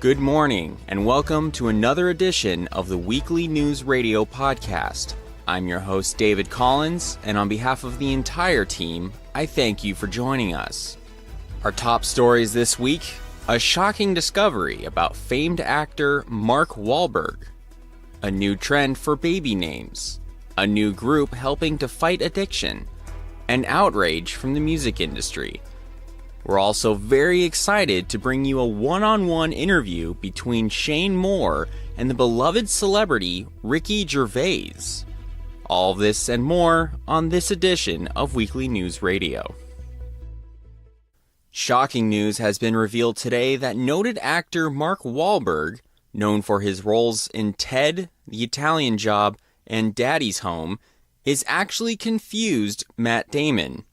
Good morning, and welcome to another edition of the Weekly News Radio podcast. I'm your host, David Collins, and on behalf of the entire team, I thank you for joining us. Our top stories this week: a shocking discovery about famed actor Mark Walhberg, a new trend for baby names, a new group helping to fight addiction, and outrage from the music industry. We're also very excited to bring you a one-on-one interview between Shaine Moore and the beloved celebrity Ricky Gervais. All this and more on this edition of Weekly News Radio. Shocking news has been revealed today that noted actor Mark Walhberg, known for his roles in Ted, The Italian Job, and Daddy's Home, is actually confused Matt Damon.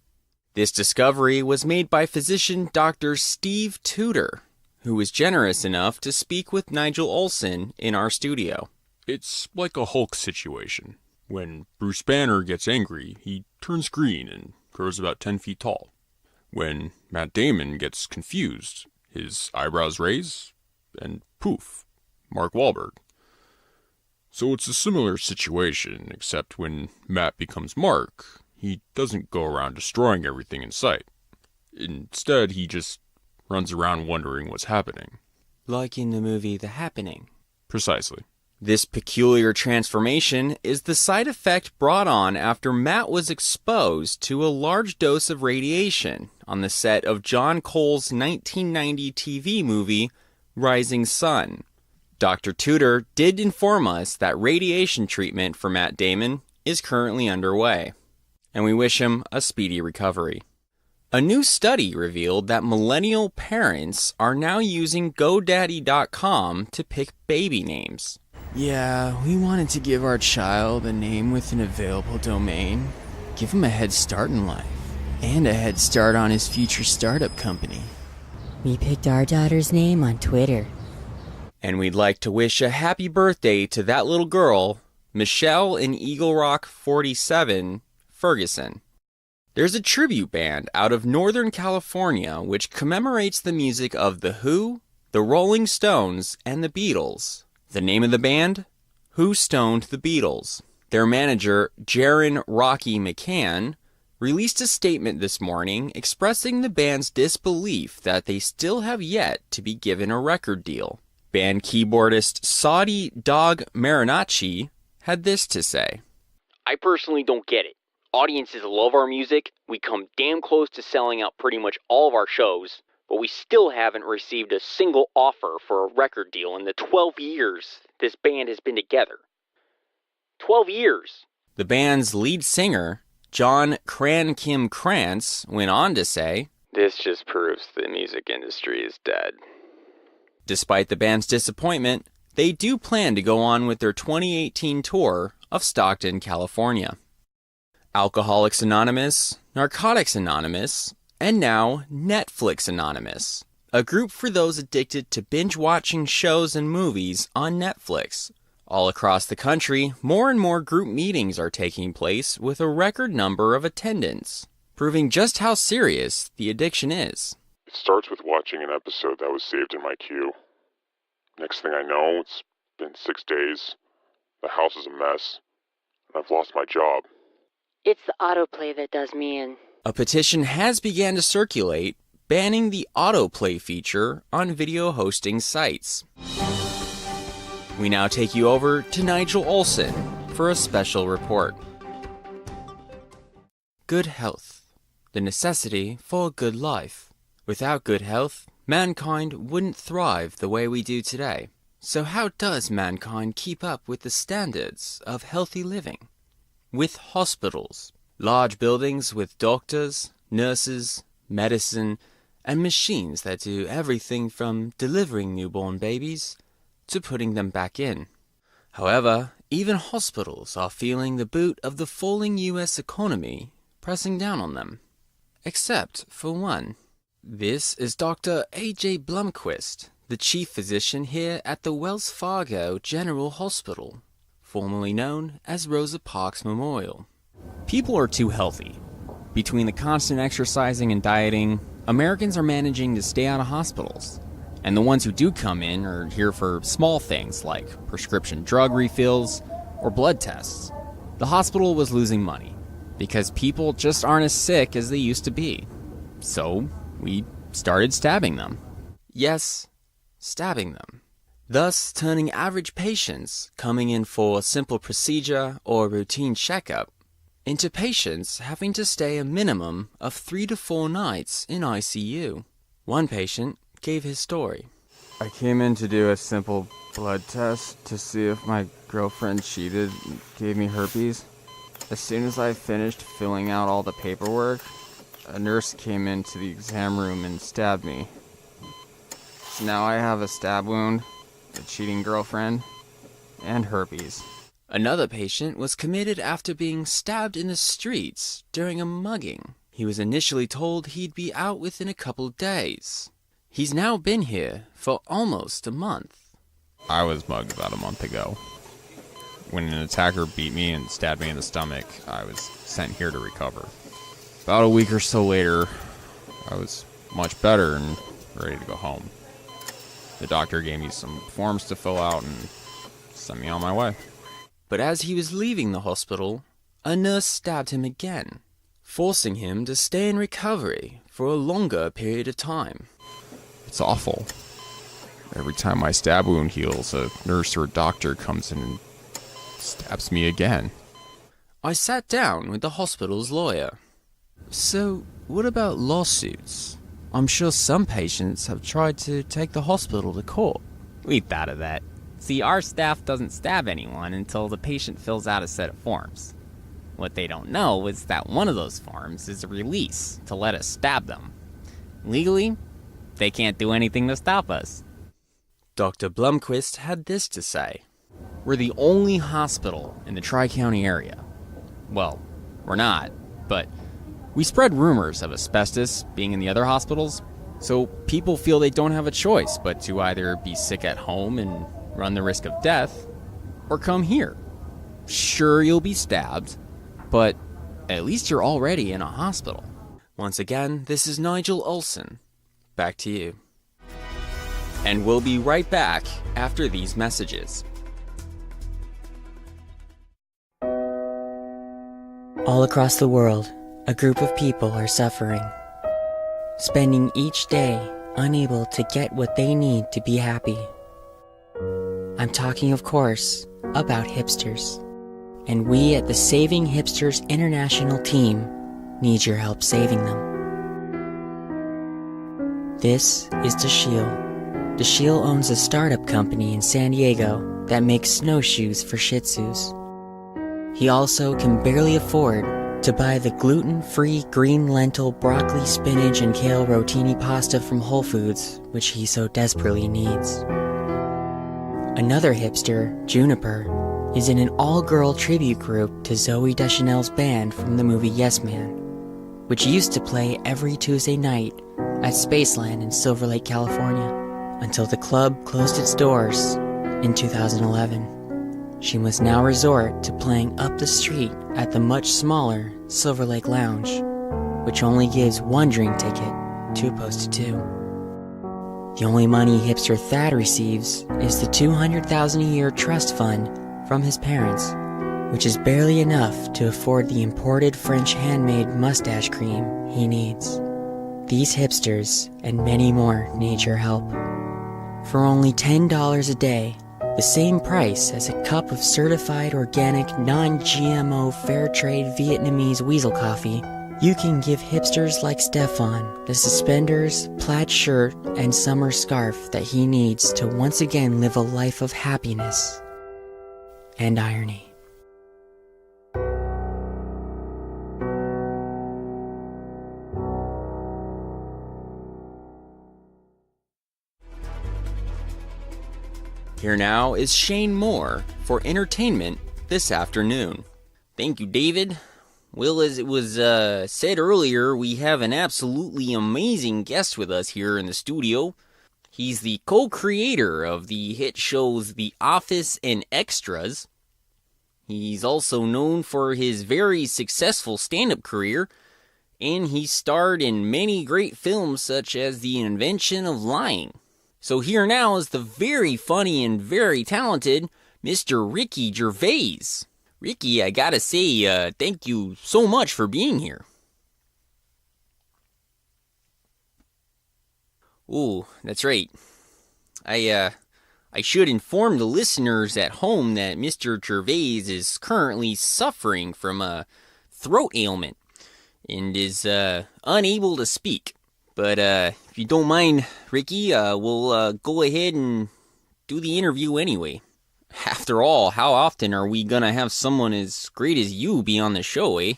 This discovery was made by physician Dr. Steve Tudor, who was generous enough to speak with Nigel Olsen in our studio. It's like a Hulk situation. When Bruce Banner gets angry, he turns green and grows about 10 feet tall. When Matt Damon gets confused, his eyebrows raise, and poof, Mark Walhberg. So it's a similar situation, except when Matt becomes Mark, he doesn't go around destroying everything in sight. Instead, he just runs around wondering what's happening. Like in the movie The Happening. Precisely. This peculiar transformation is the side effect brought on after Matt was exposed to a large dose of radiation on the set of John Cole's 1990 TV movie, Rising Sun. Dr. Tudor did inform us that radiation treatment for Matt Damon is currently underway, and we wish him a speedy recovery. A new study revealed that millennial parents are now using GoDaddy.com to pick baby names. Yeah, we wanted to give our child a name with an available domain. Give him a head start in life, and a head start on his future startup company. We picked our daughter's name on Twitter. And we'd like to wish a happy birthday to that little girl, Michelle in Eagle Rock 47, Ferguson. There's a tribute band out of Northern California which commemorates the music of The Who, the Rolling Stones, and the Beatles. The name of the band? Who Stoned the Beatles. Their manager, Jaron Rocky McCann, released a statement this morning expressing the band's disbelief that they still have yet to be given a record deal. Band keyboardist Saudi Dog Marinacci had this to say. I personally don't get it. Audiences love our music, we come damn close to selling out pretty much all of our shows, but we still haven't received a single offer for a record deal in the 12 years this band has been together. 12 years! The band's lead singer, John Cran Kim Krantz, went on to say, This just proves the music industry is dead. Despite the band's disappointment, they do plan to go on with their 2018 tour of Stockton, California. Alcoholics Anonymous, Narcotics Anonymous, and now Netflix Anonymous, a group for those addicted to binge-watching shows and movies on Netflix. All across the country, more and more group meetings are taking place with a record number of attendants, proving just how serious the addiction is. It starts with watching an episode that was saved in my queue. Next thing I know, it's been 6 days, the house is a mess, and I've lost my job. It's the autoplay that does me in. A petition has begun to circulate, banning the autoplay feature on video hosting sites. We now take you over to Nigel Olsen for a special report. Good health, the necessity for a good life. Without good health, mankind wouldn't thrive the way we do today. So how does mankind keep up with the standards of healthy living? With hospitals, large buildings with doctors, nurses, medicine, and machines that do everything from delivering newborn babies to putting them back in. However, even hospitals are feeling the boot of the falling U.S. economy pressing down on them. Except for one. This is Dr. A.J. Blomquist, the chief physician here at the Wells Fargo General Hospital, formerly known as Rosa Parks Memorial. People are too healthy. Between the constant exercising and dieting, Americans are managing to stay out of hospitals. And the ones who do come in are here for small things like prescription drug refills or blood tests. The hospital was losing money because people just aren't as sick as they used to be. So we started stabbing them. Yes, stabbing them. Thus turning average patients coming in for a simple procedure or routine checkup into patients having to stay a minimum of 3 to 4 nights in ICU. One patient gave his story. I came in to do a simple blood test to see if my girlfriend cheated and gave me herpes. As soon as I finished filling out all the paperwork, a nurse came into the exam room and stabbed me. So now I have a stab wound, a cheating girlfriend, and herpes. Another patient was committed after being stabbed in the streets during a mugging. He was initially told he'd be out within a couple days. He's now been here for almost a month. I was mugged about a month ago. When an attacker beat me and stabbed me in the stomach, I was sent here to recover. About a week or so later, I was much better and ready to go home. The doctor gave me some forms to fill out and sent me on my way. But as he was leaving the hospital, a nurse stabbed him again, forcing him to stay in recovery for a longer period of time. It's awful. Every time my stab wound heals, a nurse or a doctor comes in and stabs me again. I sat down with the hospital's lawyer. So, what about lawsuits? I'm sure some patients have tried to take the hospital to court. We thought of that. See, our staff doesn't stab anyone until the patient fills out a set of forms. What they don't know is that one of those forms is a release to let us stab them. Legally, they can't do anything to stop us. Dr. Blomquist had this to say. We're the only hospital in the Tri-County area. Well, we're not, but we spread rumors of asbestos being in the other hospitals, so people feel they don't have a choice but to either be sick at home and run the risk of death, or come here. Sure, you'll be stabbed, but at least you're already in a hospital. Once again, this is Nigel Olsen. Back to you. And we'll be right back after these messages. All across the world, a group of people are suffering, spending each day unable to get what they need to be happy. I'm talking, of course, about hipsters. And we at the Saving Hipsters International team need your help saving them. This is Dashiell. Dashiell owns a startup company in San Diego that makes snowshoes for Shih Tzus. He also can barely afford to buy the gluten-free green lentil, broccoli, spinach, and kale rotini pasta from Whole Foods, which he so desperately needs. Another hipster, Juniper, is in an all-girl tribute group to Zooey Deschanel's band from the movie Yes Man, which used to play every Tuesday night at Spaceland in Silver Lake, California, until the club closed its doors in 2011. She must now resort to playing up the street at the much smaller Silver Lake Lounge, which only gives one drink ticket, 2 opposed to 2. The only money hipster Thad receives is the $200,000 a year trust fund from his parents, which is barely enough to afford the imported French handmade mustache cream he needs. These hipsters and many more need your help. For only $10 a day, the same price as a cup of certified organic, non-GMO, fair trade Vietnamese weasel coffee, you can give hipsters like Stefan the suspenders, plaid shirt, and summer scarf that he needs to once again live a life of happiness and irony. Here now is Shaine Moore for entertainment this afternoon. Thank you, David. Well, as it was said earlier, we have an absolutely amazing guest with us here in the studio. He's the co-creator of the hit shows The Office and Extras. He's also known for his very successful stand-up career, and he starred in many great films such as The Invention of Lying. So here now is the very funny and very talented Mr. Ricky Gervais. Ricky, I gotta say, thank you so much for being here. Ooh, that's right. I should inform the listeners at home that Mr. Gervais is currently suffering from a throat ailment and is unable to speak. But if you don't mind, Ricky, we'll go ahead and do the interview anyway. After all, how often are we gonna have someone as great as you be on the show, eh?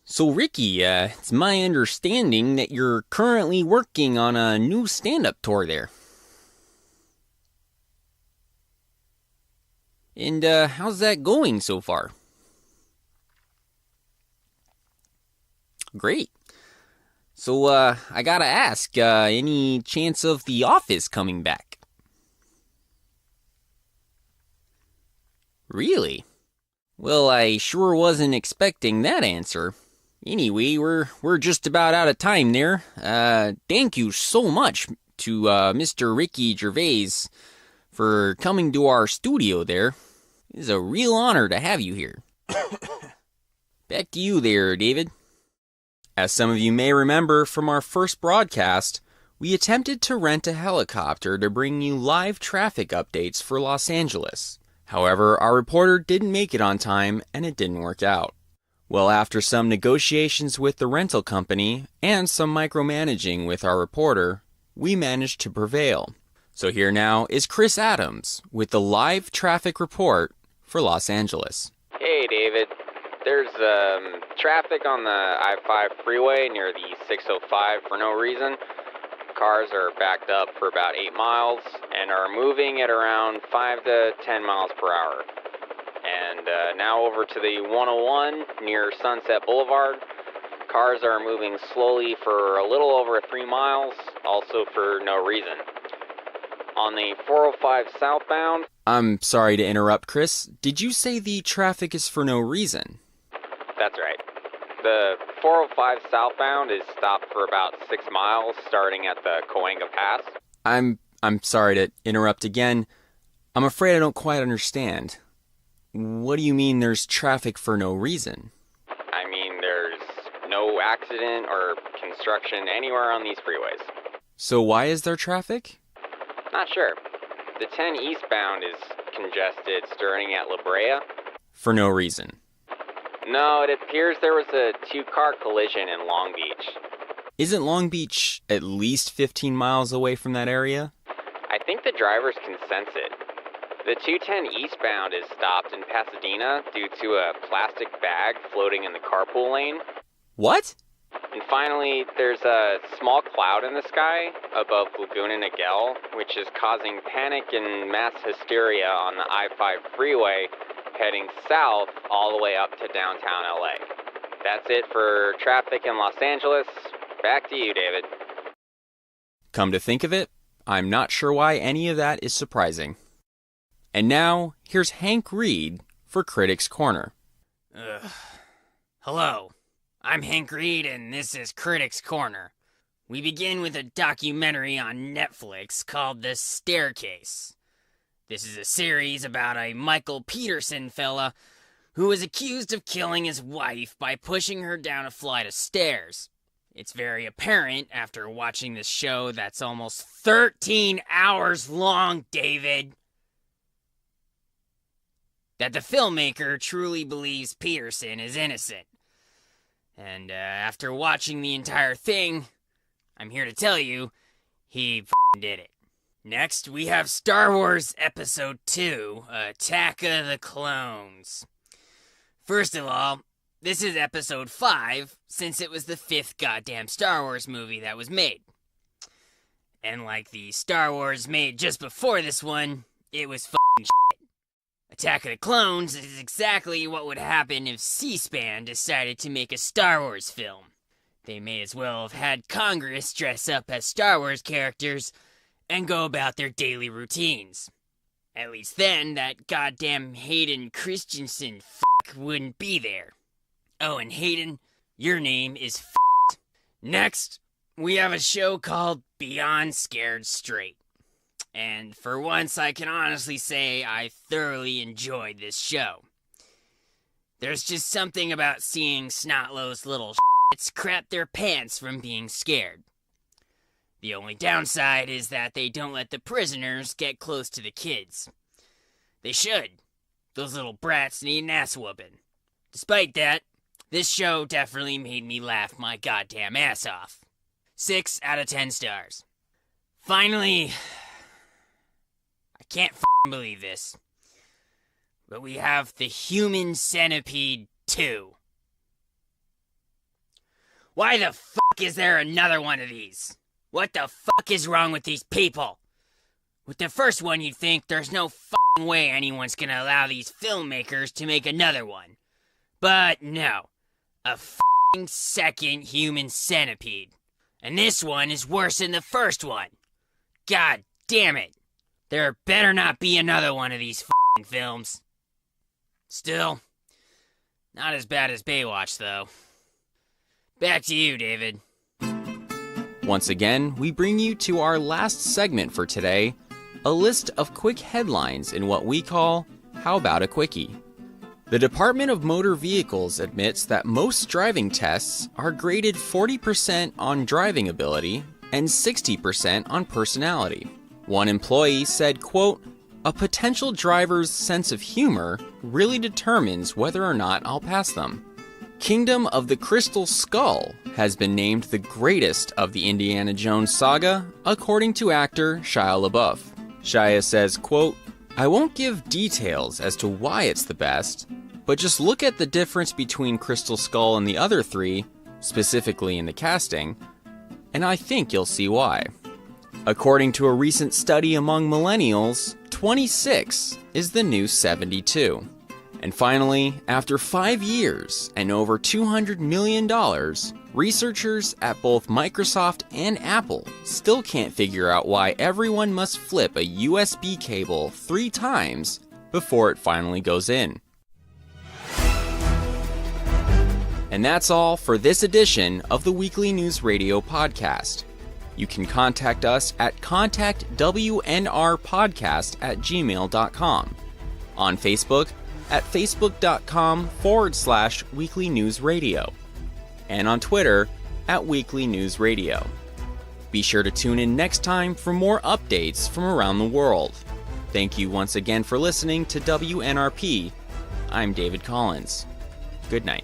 So Ricky, it's my understanding that you're currently working on a new stand-up tour there. And how's that going so far? Great. So I gotta ask, any chance of The Office coming back? Really? Well, I sure wasn't expecting that answer. Anyway, we're just about out of time there. Thank you so much to Mr. Ricky Gervais for coming to our studio there. It is a real honor to have you here. Back to you there, David. As some of you may remember from our first broadcast, we attempted to rent a helicopter to bring you live traffic updates for Los Angeles. However, our reporter didn't make it on time and it didn't work out. Well, after some negotiations with the rental company and some micromanaging with our reporter, we managed to prevail. So here now is Chris Adams with the live traffic report for Los Angeles. Hey, David. There's traffic on the I-5 freeway near the 605 for no reason. Cars are backed up for about 8 miles and are moving at around 5 to 10 miles per hour. And now over to the 101 near Sunset Boulevard. Cars are moving slowly for a little over 3 miles, also for no reason. On the 405 southbound... I'm sorry to interrupt, Chris. Did you say the traffic is for no reason? That's right. The 405 southbound is stopped for about 6 miles, starting at the Cahuenga Pass. I'm sorry to interrupt again. I'm afraid I don't quite understand. What do you mean there's traffic for no reason? I mean, there's no accident or construction anywhere on these freeways. So why is there traffic? Not sure. The 10 eastbound is congested starting at La Brea. For no reason. No, it appears there was a 2-car collision in Long Beach. Isn't Long Beach at least 15 miles away from that area? I think the drivers can sense it. The 210 eastbound is stopped in Pasadena due to a plastic bag floating in the carpool lane. What? And finally, there's a small cloud in the sky above Laguna Niguel, which is causing panic and mass hysteria on the I-5 freeway heading south all the way up to downtown LA. That's it for traffic in Los Angeles. Back to you, David. Come to think of it, I'm not sure why any of that is surprising. And now, here's Hank Reed for Critics Corner. Hello, I'm Hank Reed and this is Critics Corner. We begin with a documentary on Netflix called The Staircase. This is a series about a Michael Peterson fella who was accused of killing his wife by pushing her down a flight of stairs. It's very apparent after watching this show that's almost 13 hours long, David, that the filmmaker truly believes Peterson is innocent. And after watching the entire thing, I'm here to tell you, he did it. Next, we have Star Wars Episode 2, Attack of the Clones. First of all, this is Episode 5, since it was the 5th goddamn Star Wars movie that was made. And like the Star Wars made just before this one, it was shit. Attack of the Clones is exactly what would happen if C-SPAN decided to make a Star Wars film. They may as well have had Congress dress up as Star Wars characters and go about their daily routines. At least then, that goddamn Hayden Christensen wouldn't be there. Oh, and Hayden, your name is Next, we have a show called Beyond Scared Straight. And for once, I can honestly say I thoroughly enjoyed this show. There's just something about seeing Snotlo's little shits crap their pants from being scared. The only downside is that they don't let the prisoners get close to the kids. They should. Those little brats need an ass whooping. Despite that, this show definitely made me laugh my goddamn ass off. 6 out of 10 stars. Finally, I can't believe this, but we have the Human Centipede 2. Why the fuck is there another one of these? What the fuck is wrong with these people? With the first one, you'd think there's no fucking way anyone's gonna allow these filmmakers to make another one. But no. A fucking second Human Centipede. And this one is worse than the first one. God damn it. There better not be another one of these fucking films. Still, not as bad as Baywatch, though. Back to you, David. Once again, we bring you to our last segment for today, a list of quick headlines in what we call How About a Quickie? The Department of Motor Vehicles admits that most driving tests are graded 40% on driving ability and 60% on personality. One employee said, quote, "A potential driver's sense of humor really determines whether or not I'll pass them." Kingdom of the Crystal Skull has been named the greatest of the Indiana Jones saga, according to actor Shia LaBeouf. Shia says, quote, "I won't give details as to why it's the best, but just look at the difference between Crystal Skull and the other three, specifically in the casting, and I think you'll see why." According to a recent study among millennials, 26 is the new 72. And finally, after 5 years and over $200 million, researchers at both Microsoft and Apple still can't figure out why everyone must flip a USB cable 3 times before it finally goes in. And that's all for this edition of the Weekly News Radio podcast. You can contact us at contactwnrpodcast@gmail.com, on Facebook at facebook.com/Weekly News Radio, and on Twitter at Weekly News Radio. Be sure to tune in next time for more updates from around the world. Thank you once again for listening to WNRP. I'm David Collins. Good night.